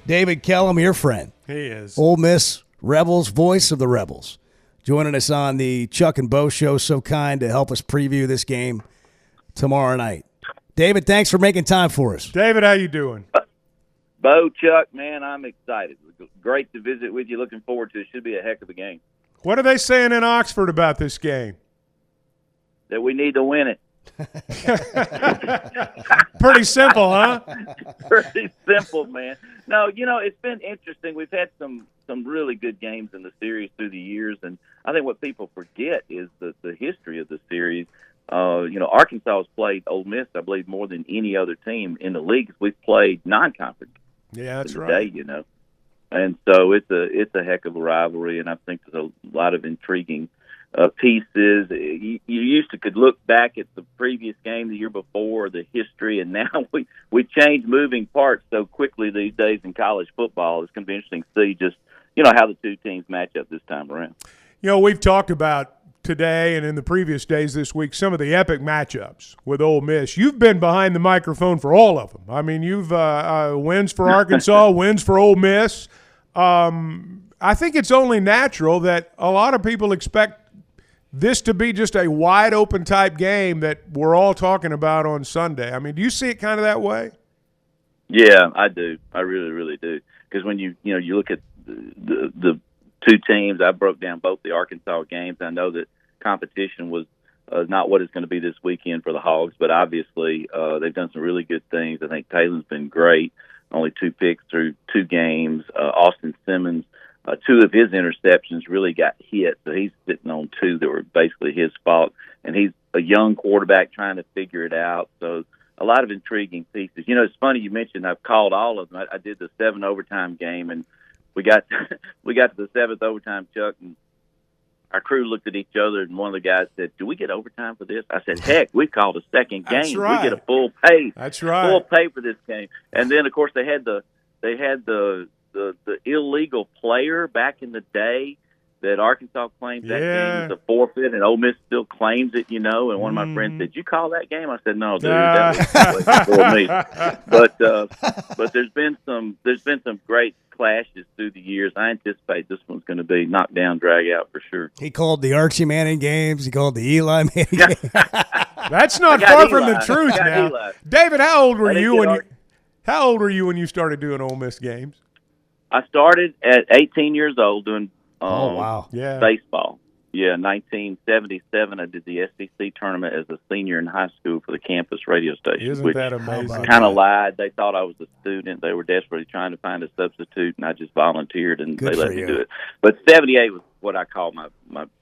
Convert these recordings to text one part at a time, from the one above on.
David Kellum, your friend. He is. Ole Miss Rebels, voice of the Rebels. Joining us on the Chuck and Bo Show, so kind to help us preview this game tomorrow night. David, thanks for making time for us. David, how you doing? Bo, Chuck, man, I'm excited. Great to visit with you. Looking forward to it. Should be a heck of a game. What are they saying in Oxford about this game? That we need to win it. Pretty simple, huh? Pretty simple, man. No, it's been interesting. We've had some really good games in the series through the years, and I think what people forget is the history of the series. Arkansas has played Ole Miss, I believe, more than any other team in the league. We've played non-conference. Yeah, that's today, right. And so it's a heck of a rivalry, and I think there's a lot of intriguing pieces. You used to could look back at the previous game the year before, the history, and now we change moving parts so quickly these days in college football. It's going to be interesting to see just how the two teams match up this time around. We've talked about today and in the previous days this week some of the epic matchups with Ole Miss. You've been behind the microphone for all of them. I mean, you've wins for Arkansas, wins for Ole Miss. I think it's only natural that a lot of people expect this to be just a wide-open type game that we're all talking about on Sunday. I mean, do you see it kind of that way? Yeah, I do. I really, really do. Because when you look at the two teams, I broke down both the Arkansas games. I know that competition was not what it's going to be this weekend for the Hogs, but obviously they've done some really good things. I think Taylor's been great. Only 2 picks through 2 games. Austin Simmons, 2 of his interceptions really got hit, so he's sitting on 2 that were basically his fault. And he's a young quarterback trying to figure it out. So a lot of intriguing pieces. It's funny you mentioned I've called all of them. I did the 7 overtime game, and we got to the 7th overtime, Chuck, and our crew looked at each other, and one of the guys said, "Do we get overtime for this?" I said, "Heck, we called a second game. That's right. We get a full pay. That's right. Full pay for this game." And then, of course, they had the illegal player back in the day that Arkansas claimed that game was a forfeit, and Ole Miss still claims it. And one of my friends said, "Did you call that game?" I said, "No, dude, that was for me." But there's been some great clashes through the years. I anticipate this one's going to be knocked down, drag out for sure. He called the Archie Manning games. He called the Eli Manning games. That's not far from the truth now. Eli. David, how old were you when you started doing Ole Miss games? I started at 18 years old doing baseball. Yeah, 1977, I did the SEC tournament as a senior in high school for the campus radio station. Isn't that amazing? Kind of lied. They thought I was a student. They were desperately trying to find a substitute, and I just volunteered, and they let me do it. But 78 was what I call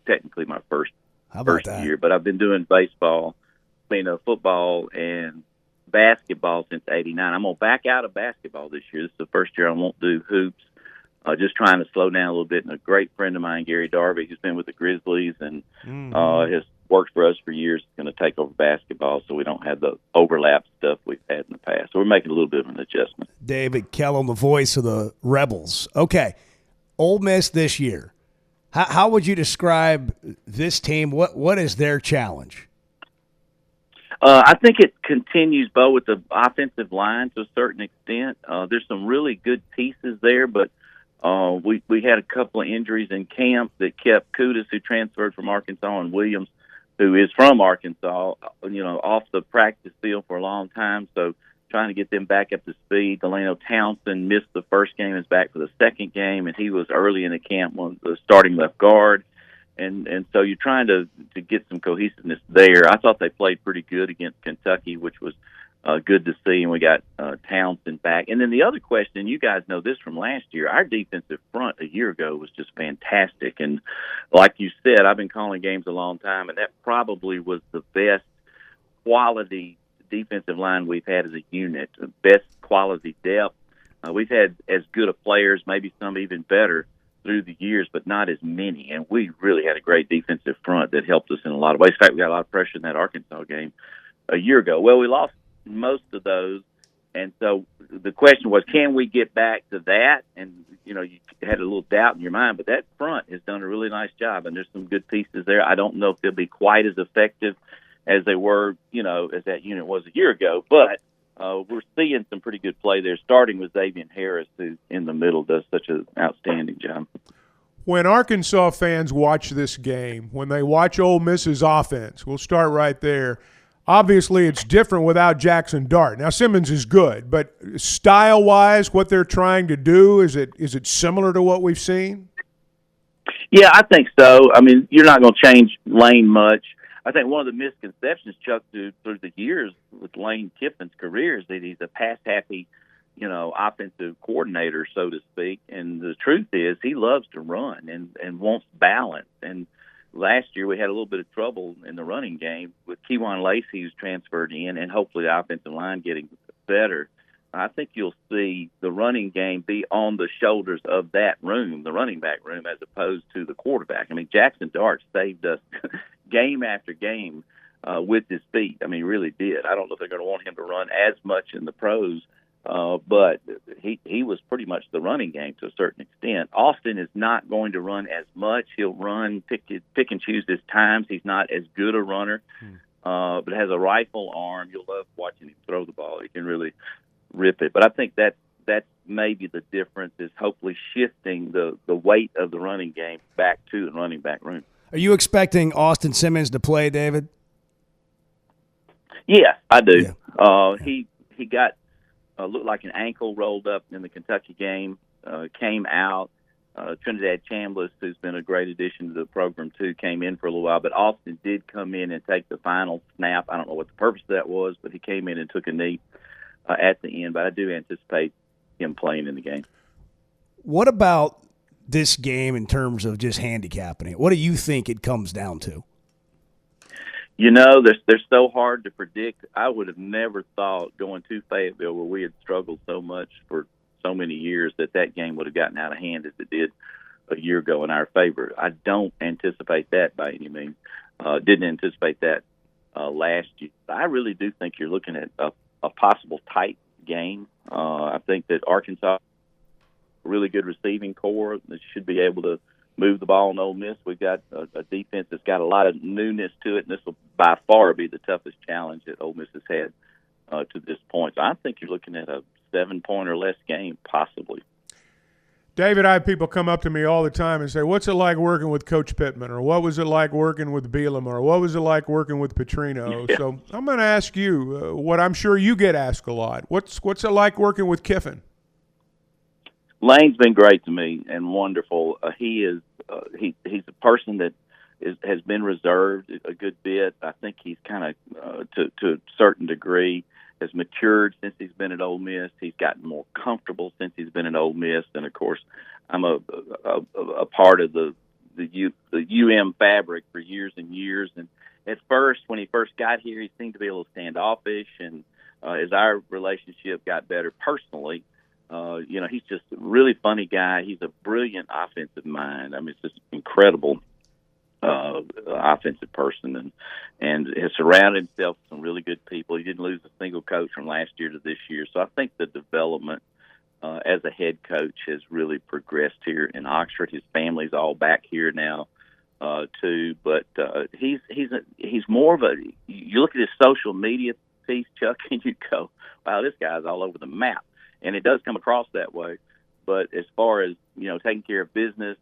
technically my first year. But I've been doing football and basketball since 89. I'm going to back out of basketball this year. This is the first year I won't do hoops. Just trying to slow down a little bit. And a great friend of mine, Gary Darby, who's been with the Grizzlies and has worked for us for years, is going to take over basketball so we don't have the overlap stuff we've had in the past. So we're making a little bit of an adjustment. David Kellum, the voice of the Rebels. Okay, Ole Miss this year. How would you describe this team? What is their challenge? I think it continues, Bo, with the offensive line to a certain extent. There's some really good pieces there, but we had a couple of injuries in camp that kept Kudus, who transferred from Arkansas, and Williams, who is from Arkansas, off the practice field for a long time. So trying to get them back up to speed. Delano Townsend missed the first game, is back for the second game, and he was early in the camp, the starting left guard. And so you're trying to get some cohesiveness there. I thought they played pretty good against Kentucky, which was good to see, and we got Townsend back. And then the other question, you guys know this from last year, our defensive front a year ago was just fantastic. And like you said, I've been calling games a long time, and that probably was the best quality defensive line we've had as a unit, the best quality depth. We've had as good of players, maybe some even better, through the years, but not as many. And we really had a great defensive front that helped us in a lot of ways. In fact, we got a lot of pressure in that Arkansas game a year ago. Well, we lost most of those, and so the question was, can we get back to that? And you had a little doubt in your mind, but that front has done a really nice job, and there's some good pieces there. I don't know if they'll be quite as effective as they were, as that unit was a year ago, but we're seeing some pretty good play there, starting with Xavier Harris, who in the middle does such an outstanding job. When Arkansas fans watch this game, when they watch Ole Miss's offense, we'll start right there. Obviously, it's different without Jackson Dart. Now, Simmons is good, but style-wise, what they're trying to do, is it similar to what we've seen? Yeah, I think so. I mean, you're not going to change Lane much. I think one of the misconceptions, Chuck, through the years with Lane Kiffin's career is that he's a pass-happy, offensive coordinator, so to speak. And the truth is he loves to run and wants balance. And last year we had a little bit of trouble in the running game with Kewan Lacey, who's transferred in, and hopefully the offensive line getting better. I think you'll see the running game be on the shoulders of that room, the running back room, as opposed to the quarterback. I mean, Jackson Dart saved us game after game with his feet. I mean, he really did. I don't know if they're going to want him to run as much in the pros, but he was pretty much the running game to a certain extent. Austin is not going to run as much. He'll run, pick and choose his times. He's not as good a runner, but has a rifle arm. You'll love watching him throw the ball. He can really rip it. But I think that's maybe the difference, is hopefully shifting the weight of the running game back to the running back room. Are you expecting Austin Simmons to play, David? Yeah, I do. Yeah. He got looked like an ankle rolled up in the Kentucky game. Came out. Trinidad Chambliss, who's been a great addition to the program too, came in for a little while. But Austin did come in and take the final snap. I don't know what the purpose of that was, but he came in and took a knee at the end. But I do anticipate him playing in the game. What about this game in terms of just handicapping it? What do you think it comes down to? They're so hard to predict. I would have never thought going to Fayetteville, where we had struggled so much for so many years, that game would have gotten out of hand as it did a year ago in our favor. I don't anticipate that by any means. Didn't anticipate that last year. I really do think you're looking at a possible tight game. I think that Arkansas, a really good receiving core that should be able to move the ball in Ole Miss. We've got a defense that's got a lot of newness to it, and this will by far be the toughest challenge that Ole Miss has had to this point. So I think you're looking at a 7-point or less game, possibly. David, I have people come up to me all the time and say, what's it like working with Coach Pittman? Or what was it like working with Bielema? Or what was it like working with Petrino? Yeah. So I'm going to ask you what I'm sure you get asked a lot. What's it like working with Kiffin? Lane's been great to me and wonderful. He is he's a person that has been reserved a good bit. I think he's kind of to a certain degree has matured since he's been at Ole Miss. He's gotten more comfortable since he's been at Ole Miss, and of course, I'm a part of the UM fabric for years and years. And at first, when he first got here, he seemed to be a little standoffish, and as our relationship got better personally, he's just a really funny guy. He's a brilliant offensive mind. I mean, it's just incredible offensive person, and has surrounded himself with some really good people. He didn't lose a single coach from last year to this year. So I think the development as a head coach has really progressed here in Oxford. His family's all back here now too. But he's more of a. You look at his social media piece, Chuck, and you go, "Wow, this guy's all over the map." And it does come across that way. But as far as, taking care of business,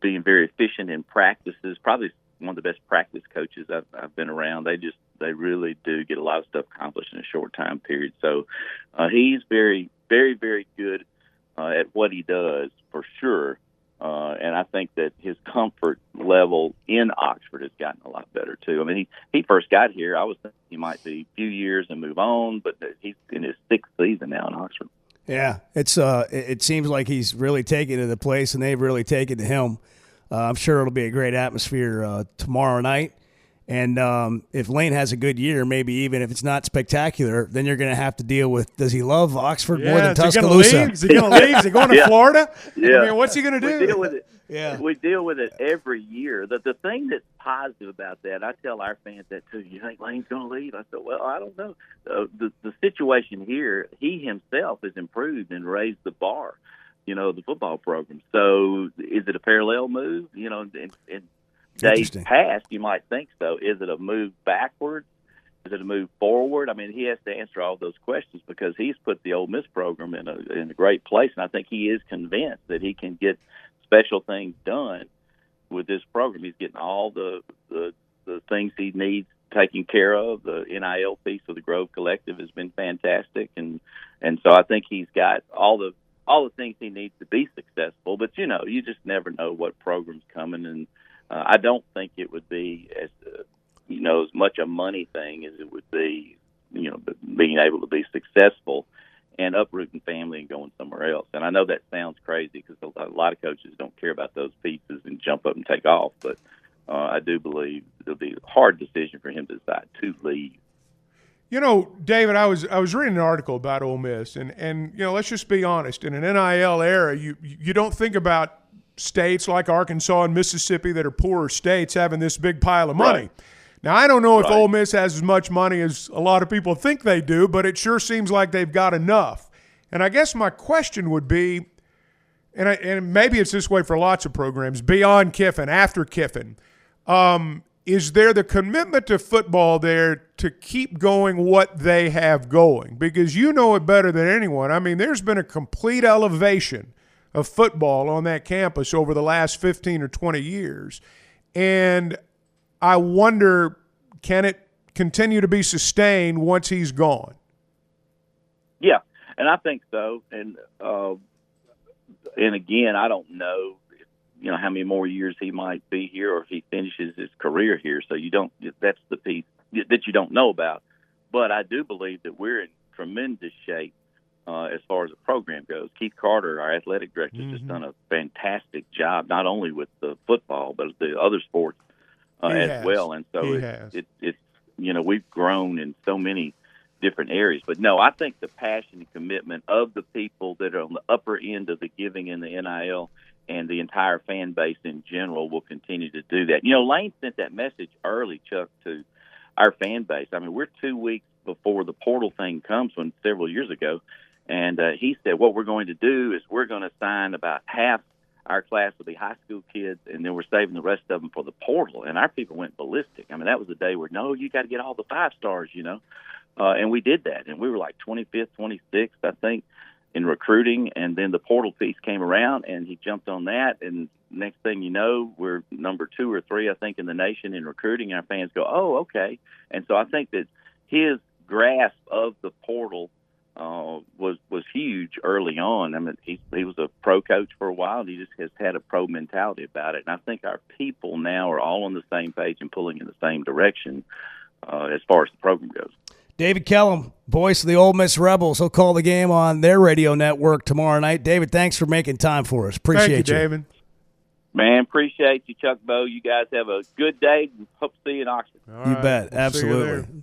being very efficient in practices, probably one of the best practice coaches I've been around. They really do get a lot of stuff accomplished in a short time period. So he's very, very, very good at what he does, for sure. And I think that his comfort level in Oxford has gotten a lot better, too. I mean, he first got here, I was thinking he might be a few years and move on, but he's in his 6th season now in Oxford. Yeah, it seems like he's really taken to the place, and they've really taken to him. I'm sure it'll be a great atmosphere tomorrow night. And if Lane has a good year, maybe even if it's not spectacular, then you're going to have to deal with, does he love Oxford more than Tuscaloosa? Is he going to leave? Is he going to Florida? Yeah. I mean, what's he going to do? We deal with it. Yeah. We deal with it every year. The thing that's positive about that, I tell our fans that too. You think Lane's going to leave? I said, well, I don't know. The situation here, he himself has improved and raised the bar, the football program. So is it a parallel move? In days past, you might think so. Is it a move backwards? it a move forward? I mean, he has to answer all those questions because he's put the Ole Miss program in a great place, and I think he is convinced that he can get special things done with this program. He's getting all the things he needs taken care of. The NIL piece of the Grove Collective has been fantastic, and so I think he's got all the things he needs to be successful. But you just never know what program's coming, and I don't think it would be as much a money thing as it would be, being able to be successful and uprooting family and going somewhere else. And I know that sounds crazy because a lot of coaches don't care about those pieces and jump up and take off, but I do believe it'll be a hard decision for him to decide to leave. David, I was reading an article about Ole Miss, and let's just be honest. In an NIL era, you don't think about states like Arkansas and Mississippi that are poorer states having this big pile of money. Right. Now, I don't know if Ole Miss has as much money as a lot of people think they do, but it sure seems like they've got enough. And I guess my question would be, and maybe it's this way for lots of programs, beyond Kiffin, after Kiffin, is there the commitment to football there to keep going what they have going? Because you know it better than anyone. I mean, there's been a complete elevation of football on that campus over the last 15 or 20 years. And I wonder, can it continue to be sustained once he's gone? Yeah, and I think so. And again, I don't know, how many more years he might be here or if he finishes his career here. So that's the piece that you don't know about. But I do believe that we're in tremendous shape as far as the program goes. Keith Carter, our athletic director, has just done a fantastic job, not only with the football, but the other sports as well. And so it's we've grown in so many different areas. But no, I think the passion and commitment of the people that are on the upper end of the giving in the NIL and the entire fan base in general will continue to do that. Lane sent that message early, Chuck, to our fan base. I mean, we're 2 weeks before the portal thing comes several years ago. And he said, what we're going to do is we're going to sign about half our class will be high school kids, and then we're saving the rest of them for the portal. And our people went ballistic. I mean, that was the day where, no, you got to get all the 5 stars, and we did that. And we were like 25th, 26th, I think, in recruiting. And then the portal piece came around, and he jumped on that. And next thing you know, we're number 2 or 3, I think, in the nation in recruiting. And our fans go, oh, okay. And so I think that his grasp of the portal was huge early on. I mean, he was a pro coach for a while, and he just has had a pro mentality about it. And I think our people now are all on the same page and pulling in the same direction as far as the program goes. David Kellum, voice of the Ole Miss Rebels. He'll call the game on their radio network tomorrow night. David, thanks for making time for us. Appreciate you. Thank you, David. Man, appreciate you, Chuck Bo. You guys have a good day. Hope to see you in Oxford. You bet. Absolutely.